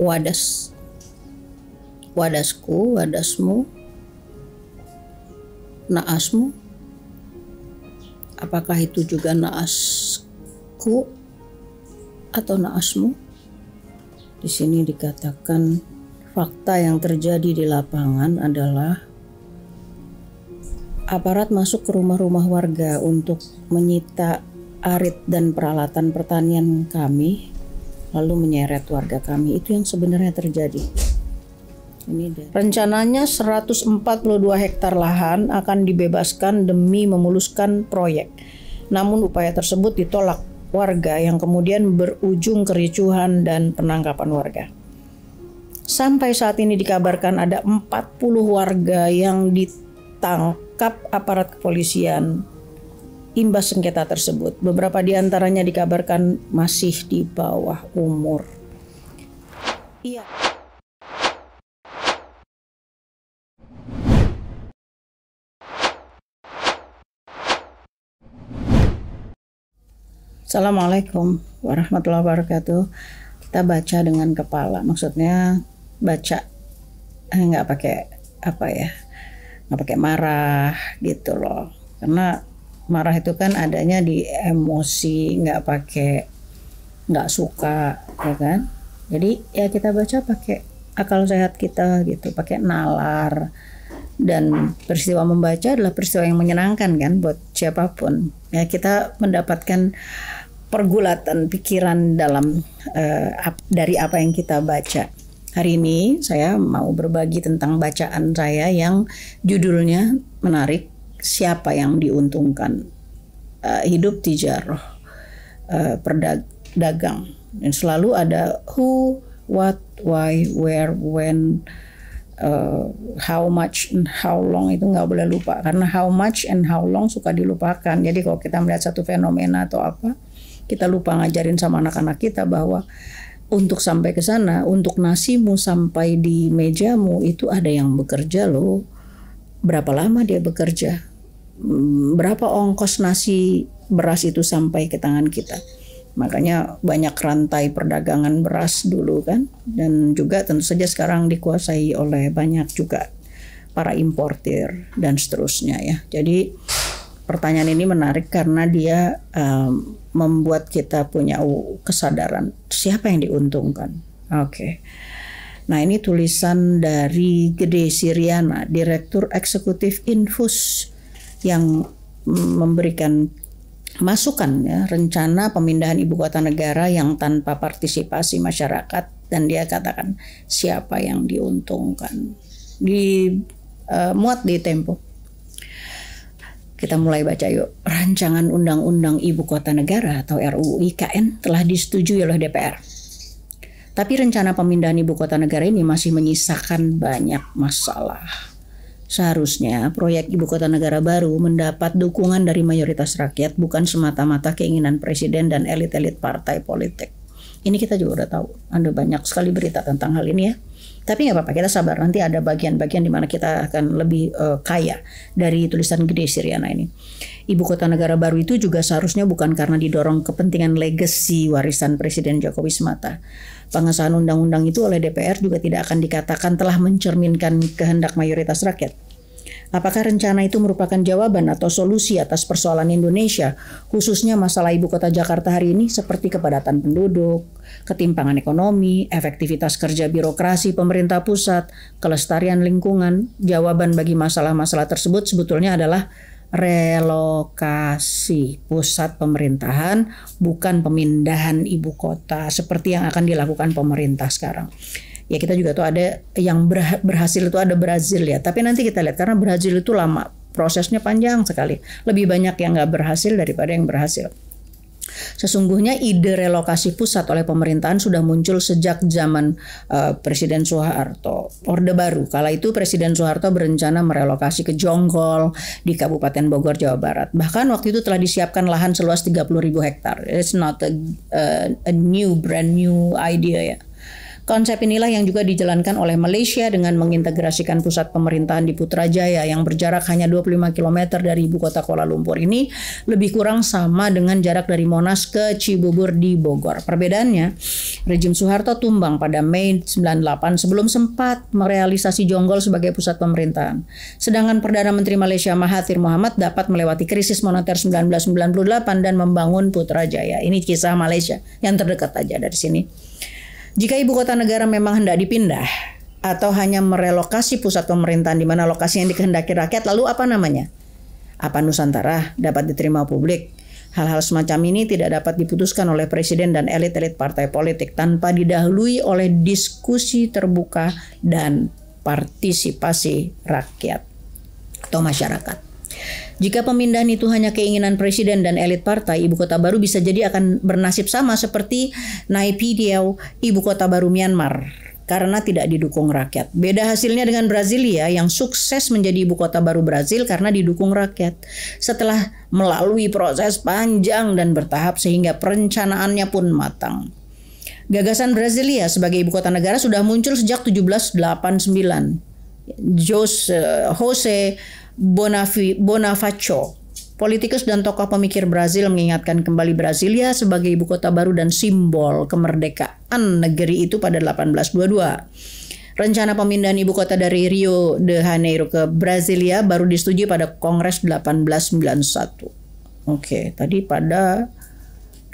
wadas. Wadasku, wadasmu, naasmu. Apakah itu juga naasku atau naasmu? Di sini dikatakan fakta yang terjadi di lapangan adalah aparat masuk ke rumah-rumah warga untuk menyita arit dan peralatan pertanian kami, lalu menyeret warga kami. Itu yang sebenarnya terjadi. Rencananya 142 hektar lahan akan dibebaskan demi memuluskan proyek. Namun upaya tersebut ditolak warga yang kemudian berujung kericuhan dan penangkapan warga. Sampai saat ini dikabarkan ada 40 warga yang ditangkap aparat kepolisian imbas sengketa tersebut. Beberapa di antaranya dikabarkan masih di bawah umur. Iya. Assalamualaikum warahmatullahi wabarakatuh. Kita baca dengan kepala, maksudnya baca nggak pakai nggak pakai marah gitu loh. Karena marah itu kan adanya di emosi, nggak suka, ya kan. Jadi ya kita baca pakai akal sehat kita gitu, pakai nalar. Dan peristiwa membaca adalah peristiwa yang menyenangkan kan buat siapapun. Ya kita mendapatkan pergulatan pikiran dalam dari apa yang kita baca. Hari ini saya mau berbagi tentang bacaan saya yang judulnya menarik, siapa yang diuntungkan. Hidup tijaroh, perdagang. Dan selalu ada who, what, why, where, when, how much and how long. Itu nggak boleh lupa, karena how much and how long suka dilupakan. Jadi kalau kita melihat satu fenomena atau apa, kita lupa ngajarin sama anak-anak kita bahwa untuk sampai ke sana, untuk nasimu sampai di mejamu itu ada yang bekerja loh. Berapa lama dia bekerja? Berapa ongkos nasi beras itu sampai ke tangan kita? Makanya banyak rantai perdagangan beras dulu kan, dan juga tentu saja sekarang dikuasai oleh banyak juga para importir dan seterusnya ya. Jadi pertanyaan ini menarik karena dia membuat kita punya kesadaran siapa yang diuntungkan. Oke. Nah ini tulisan dari Gede Siriana, Direktur Eksekutif Infus, yang memberikan masukan ya, rencana pemindahan ibu kota negara yang tanpa partisipasi masyarakat, dan dia katakan siapa yang diuntungkan. Muat di Tempo. Kita mulai baca yuk. Rancangan Undang-Undang Ibu Kota Negara atau RUU IKN telah disetujui oleh DPR. Tapi rencana pemindahan ibu kota negara ini masih menyisakan banyak masalah. Seharusnya proyek ibu kota negara baru mendapat dukungan dari mayoritas rakyat, bukan semata-mata keinginan presiden dan elit-elit partai politik. Ini kita juga udah tahu. Ada banyak sekali berita tentang hal ini ya. Tapi nggak apa-apa, kita sabar. Nanti ada bagian-bagian di mana kita akan lebih kaya dari tulisan Gede Siriana ini. Ibu kota negara baru itu juga seharusnya bukan karena didorong kepentingan legasi warisan Presiden Jokowi semata. Pengesahan undang-undang itu oleh DPR juga tidak akan dikatakan telah mencerminkan kehendak mayoritas rakyat. Apakah rencana itu merupakan jawaban atau solusi atas persoalan Indonesia, khususnya masalah ibu kota Jakarta hari ini seperti kepadatan penduduk, ketimpangan ekonomi, efektivitas kerja birokrasi pemerintah pusat, kelestarian lingkungan? Jawaban bagi masalah-masalah tersebut sebetulnya adalah relokasi pusat pemerintahan, bukan pemindahan ibu kota seperti yang akan dilakukan pemerintah sekarang. Ya kita juga tuh ada yang berhasil, itu ada Brazil ya. Tapi nanti kita lihat, karena Brazil itu lama, prosesnya panjang sekali. Lebih banyak yang nggak berhasil daripada yang berhasil. Sesungguhnya ide relokasi pusat oleh pemerintahan sudah muncul sejak zaman Presiden Soeharto. Orde Baru. Kala itu Presiden Soeharto berencana merelokasi ke Jonggol di Kabupaten Bogor, Jawa Barat. Bahkan waktu itu telah disiapkan lahan seluas 30.000 hektar. It's not a brand new idea ya. Konsep inilah yang juga dijalankan oleh Malaysia dengan mengintegrasikan pusat pemerintahan di Putrajaya yang berjarak hanya 25 km dari ibu kota Kuala Lumpur ini lebih kurang sama dengan jarak dari Monas ke Cibubur di Bogor. Perbedaannya, rejim Soeharto tumbang pada Mei 98 sebelum sempat merealisasi Jonggol sebagai pusat pemerintahan. Sedangkan Perdana Menteri Malaysia Mahathir Mohamad dapat melewati krisis moneter 1998 dan membangun Putrajaya. Ini kisah Malaysia yang terdekat aja dari sini. Jika ibu kota negara memang hendak dipindah atau hanya merelokasi pusat pemerintahan di mana lokasi yang dikehendaki rakyat, lalu apa namanya? Apa Nusantara dapat diterima publik? Hal-hal semacam ini tidak dapat diputuskan oleh presiden dan elit-elit partai politik tanpa didahului oleh diskusi terbuka dan partisipasi rakyat atau masyarakat. Jika pemindahan itu hanya keinginan presiden dan elit partai, ibu kota baru bisa jadi akan bernasib sama seperti Naypyidaw, ibu kota baru Myanmar, karena tidak didukung rakyat. Beda hasilnya dengan Brasilia yang sukses menjadi ibu kota baru Brazil karena didukung rakyat. Setelah melalui proses panjang dan bertahap sehingga perencanaannya pun matang. Gagasan Brasilia sebagai ibu kota negara sudah muncul sejak 1789. Jose Bonifácio, politikus dan tokoh pemikir Brazil, mengingatkan kembali Brasilia sebagai ibu kota baru dan simbol kemerdekaan negeri itu pada 1822. Rencana pemindahan ibu kota dari Rio de Janeiro ke Brasilia baru disetujui pada Kongres 1891. Oke, tadi pada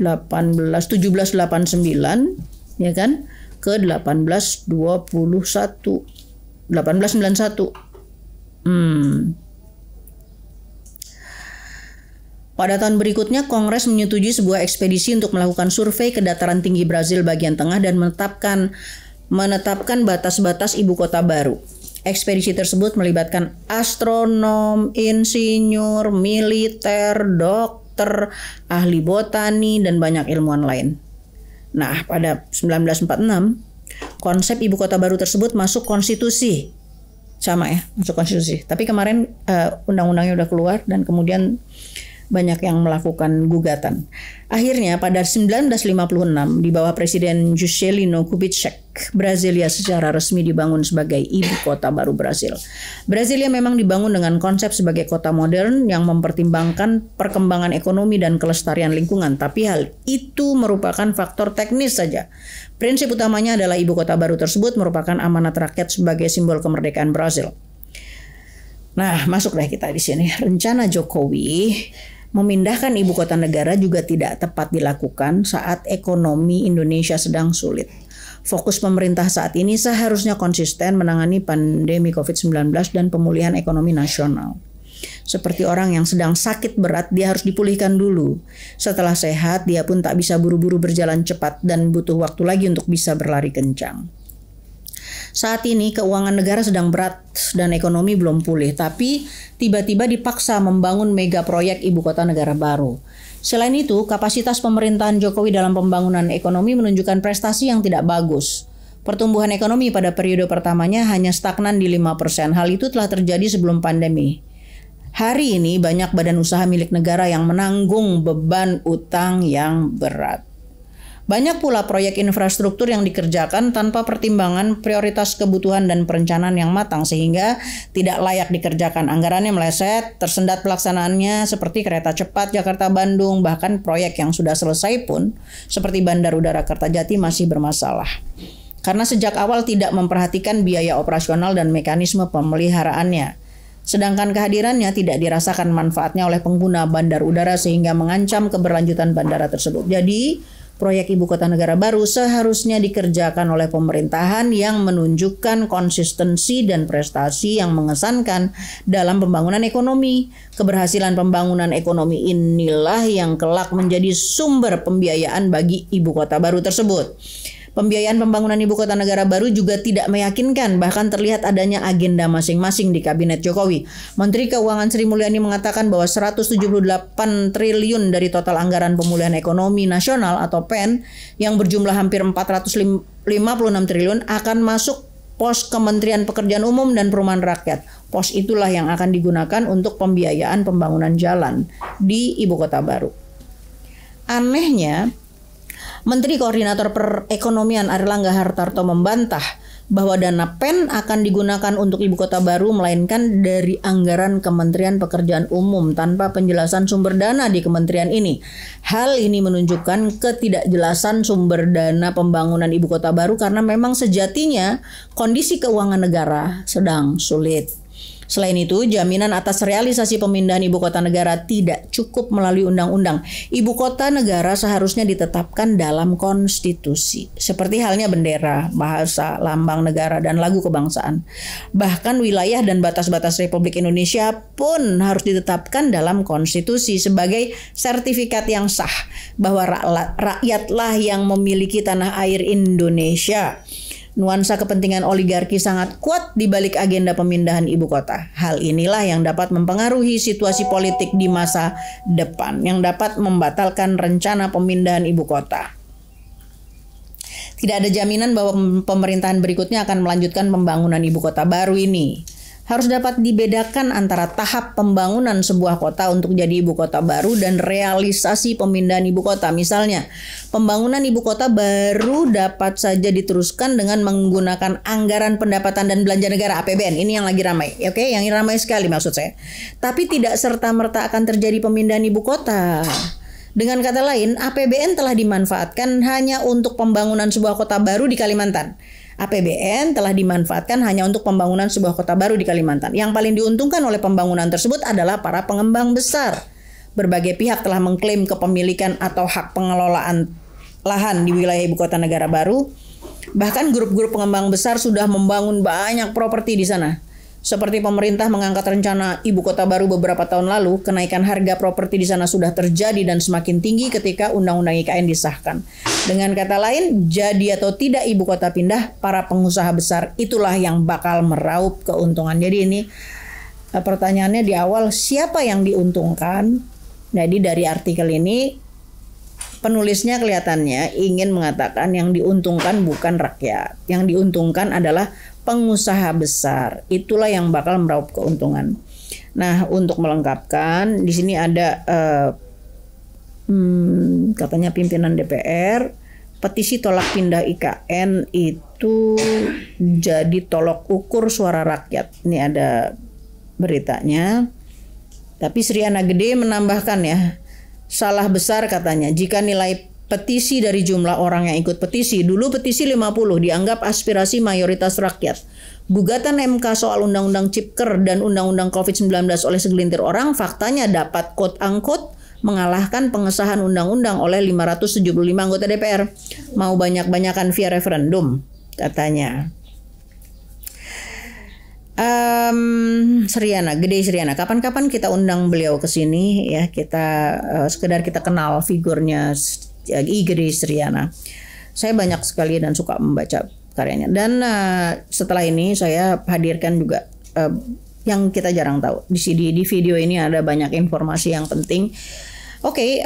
1789 ya kan ke 1891. Pada tahun berikutnya, Kongres menyetujui sebuah ekspedisi untuk melakukan survei ke dataran tinggi Brazil bagian tengah dan menetapkan batas-batas ibu kota baru. Ekspedisi tersebut melibatkan astronom, insinyur, militer, dokter, ahli botani, dan banyak ilmuwan lain. Nah, pada 1946, konsep ibu kota baru tersebut masuk konstitusi. Sama ya, masuk konstitusi. Tapi kemarin undang-undangnya udah keluar dan kemudian banyak yang melakukan gugatan. Akhirnya pada 1956 di bawah Presiden Juscelino Kubitschek, Brasilia secara resmi dibangun sebagai ibu kota baru Brasil. Brasilia memang dibangun dengan konsep sebagai kota modern yang mempertimbangkan perkembangan ekonomi dan kelestarian lingkungan, tapi hal itu merupakan faktor teknis saja. Prinsip utamanya adalah ibu kota baru tersebut merupakan amanat rakyat sebagai simbol kemerdekaan Brasil. Nah, masuk deh kita di sini. Rencana Jokowi memindahkan ibu kota negara juga tidak tepat dilakukan saat ekonomi Indonesia sedang sulit. Fokus pemerintah saat ini seharusnya konsisten menangani pandemi COVID-19 dan pemulihan ekonomi nasional. Seperti orang yang sedang sakit berat, dia harus dipulihkan dulu. Setelah sehat, dia pun tak bisa buru-buru berjalan cepat dan butuh waktu lagi untuk bisa berlari kencang. Saat ini keuangan negara sedang berat dan ekonomi belum pulih, tapi tiba-tiba dipaksa membangun mega proyek ibu kota negara baru. Selain itu, kapasitas pemerintahan Jokowi dalam pembangunan ekonomi menunjukkan prestasi yang tidak bagus. Pertumbuhan ekonomi pada periode pertamanya hanya stagnan di 5%. Hal itu telah terjadi sebelum pandemi. Hari ini banyak badan usaha milik negara yang menanggung beban utang yang berat. Banyak pula proyek infrastruktur yang dikerjakan tanpa pertimbangan prioritas kebutuhan dan perencanaan yang matang sehingga tidak layak dikerjakan. Anggarannya meleset, tersendat pelaksanaannya seperti kereta cepat Jakarta-Bandung, bahkan proyek yang sudah selesai pun seperti Bandar Udara Kertajati masih bermasalah. Karena sejak awal tidak memperhatikan biaya operasional dan mekanisme pemeliharaannya. Sedangkan kehadirannya tidak dirasakan manfaatnya oleh pengguna bandar udara sehingga mengancam keberlanjutan bandara tersebut. Jadi, proyek ibu kota negara baru seharusnya dikerjakan oleh pemerintahan yang menunjukkan konsistensi dan prestasi yang mengesankan dalam pembangunan ekonomi. Keberhasilan pembangunan ekonomi inilah yang kelak menjadi sumber pembiayaan bagi ibu kota baru tersebut. Pembiayaan pembangunan ibu kota negara baru juga tidak meyakinkan, bahkan terlihat adanya agenda masing-masing di kabinet Jokowi. Menteri Keuangan Sri Mulyani mengatakan bahwa 178 triliun dari total anggaran pemulihan ekonomi nasional atau PEN yang berjumlah hampir 456 triliun akan masuk pos Kementerian Pekerjaan Umum dan Perumahan Rakyat. Pos itulah yang akan digunakan untuk pembiayaan pembangunan jalan di ibu kota baru. Anehnya, Menteri Koordinator Perekonomian Airlangga Hartarto membantah bahwa dana PEN akan digunakan untuk ibu kota baru melainkan dari anggaran Kementerian Pekerjaan Umum tanpa penjelasan sumber dana di kementerian ini. Hal ini menunjukkan ketidakjelasan sumber dana pembangunan ibu kota baru karena memang sejatinya kondisi keuangan negara sedang sulit. Selain itu, jaminan atas realisasi pemindahan ibu kota negara tidak cukup melalui undang-undang. Ibu kota negara seharusnya ditetapkan dalam konstitusi, seperti halnya bendera, bahasa, lambang negara, dan lagu kebangsaan. Bahkan wilayah dan batas-batas Republik Indonesia pun harus ditetapkan dalam konstitusi sebagai sertifikat yang sah bahwa rakyatlah yang memiliki tanah air Indonesia. Nuansa kepentingan oligarki sangat kuat di balik agenda pemindahan ibu kota. Hal inilah yang dapat mempengaruhi situasi politik di masa depan, yang dapat membatalkan rencana pemindahan ibu kota. Tidak ada jaminan bahwa pemerintahan berikutnya akan melanjutkan pembangunan ibu kota baru ini. Harus dapat dibedakan antara tahap pembangunan sebuah kota untuk jadi ibu kota baru dan realisasi pemindahan ibu kota. Misalnya, pembangunan ibu kota baru dapat saja diteruskan dengan menggunakan anggaran pendapatan dan belanja negara APBN. Ini yang lagi ramai, oke? Yang ramai sekali maksud saya. Tapi tidak serta-merta akan terjadi pemindahan ibu kota. Dengan kata lain, APBN telah dimanfaatkan hanya untuk pembangunan sebuah kota baru di Kalimantan. APBN telah dimanfaatkan hanya untuk pembangunan sebuah kota baru di Kalimantan. Yang paling diuntungkan oleh pembangunan tersebut adalah para pengembang besar. Berbagai pihak telah mengklaim kepemilikan atau hak pengelolaan lahan di wilayah ibu kota negara baru. Bahkan grup-grup pengembang besar sudah membangun banyak properti di sana. Seperti pemerintah mengangkat rencana ibu kota baru beberapa tahun lalu, kenaikan harga properti di sana sudah terjadi dan semakin tinggi ketika Undang-Undang IKN disahkan. Dengan kata lain, jadi atau tidak ibu kota pindah, para pengusaha besar itulah yang bakal meraup keuntungan. Jadi ini pertanyaannya di awal, siapa yang diuntungkan? Jadi dari artikel ini penulisnya kelihatannya ingin mengatakan yang diuntungkan bukan rakyat. Yang diuntungkan adalah pengusaha besar. Itulah yang bakal meraup keuntungan. Nah, untuk melengkapkan, di sini ada katanya pimpinan DPR, petisi tolak pindah IKN itu jadi tolok ukur suara rakyat. Ini ada beritanya. Tapi Sriana Gede menambahkan ya, salah besar katanya jika nilai petisi dari jumlah orang yang ikut petisi. Dulu petisi 50 dianggap aspirasi mayoritas rakyat. Gugatan MK soal Undang-Undang Cipker dan Undang-Undang COVID-19 oleh segelintir orang faktanya dapat quote-unquote mengalahkan pengesahan undang-undang oleh 575 anggota DPR. Mau banyak-banyakan via referendum katanya. Sriana, Gede Sriana, kapan-kapan kita undang beliau ke sini ya, kita sekedar kita kenal figurnya Gede Sriana. Saya banyak sekali dan suka membaca karyanya. Dan setelah ini saya hadirkan juga yang kita jarang tahu. Di video ini ada banyak informasi yang penting. Oke,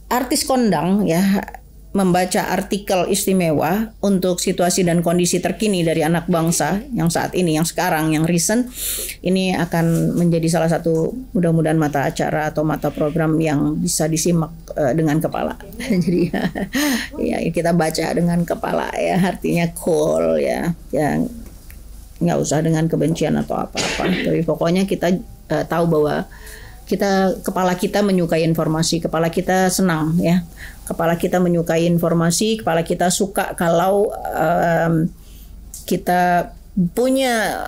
artis kondang ya membaca artikel istimewa untuk situasi dan kondisi terkini dari anak bangsa yang saat ini, yang sekarang, yang recent. Ini akan menjadi salah satu mudah-mudahan mata acara atau mata program yang bisa disimak dengan kepala. Jadi ya kita baca dengan kepala ya, artinya cool ya, yang nggak usah dengan kebencian atau apa-apa. Tapi pokoknya kita tahu bahwa kepala kita menyukai informasi, kepala kita senang ya, kepala kita menyukai informasi, kepala kita suka kalau kita punya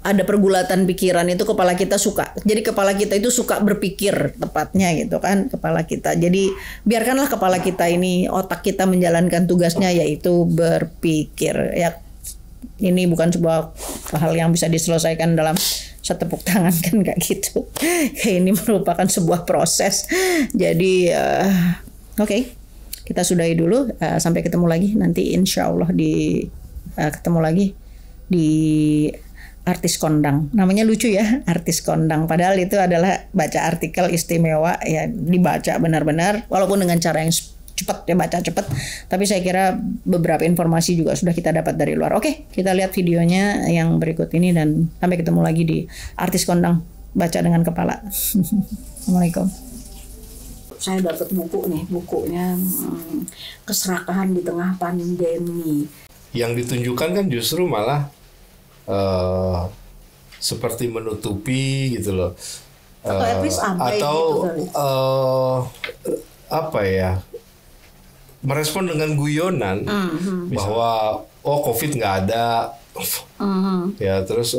ada pergulatan pikiran, itu kepala kita suka. Jadi kepala kita itu suka berpikir tepatnya gitu kan, kepala kita. Jadi biarkanlah kepala kita ini, otak kita menjalankan tugasnya yaitu berpikir ya. Ini bukan sebuah hal yang bisa diselesaikan dalam setepuk tangan kan, kayak gitu. Ini merupakan sebuah proses. Jadi oke, kita sudahi dulu. Sampai ketemu lagi nanti insya Allah ketemu lagi di artis kondang. Namanya lucu ya, artis kondang. Padahal itu adalah baca artikel istimewa ya, dibaca benar-benar walaupun dengan cara yang cepat ya, baca cepat. Tapi saya kira beberapa informasi juga sudah kita dapat dari luar. Oke, kita lihat videonya yang berikut ini dan sampai ketemu lagi di artis kondang baca dengan kepala. Assalamualaikum. saya dapat buku nih, bukunya Keserakahan di Tengah Pandemi. Yang ditunjukkan kan justru malah seperti menutupi gitu loh. Atau apa ya, merespon dengan guyonan bahwa COVID nggak ada, ya terus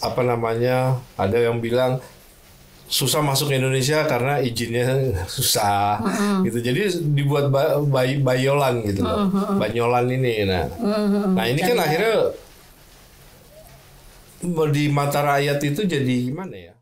apa namanya, ada yang bilang susah masuk Indonesia karena izinnya susah, gitu. Jadi dibuat bayolan gitu loh, banyolan ini. Nah ini kan akhirnya di mata rakyat itu jadi gimana ya?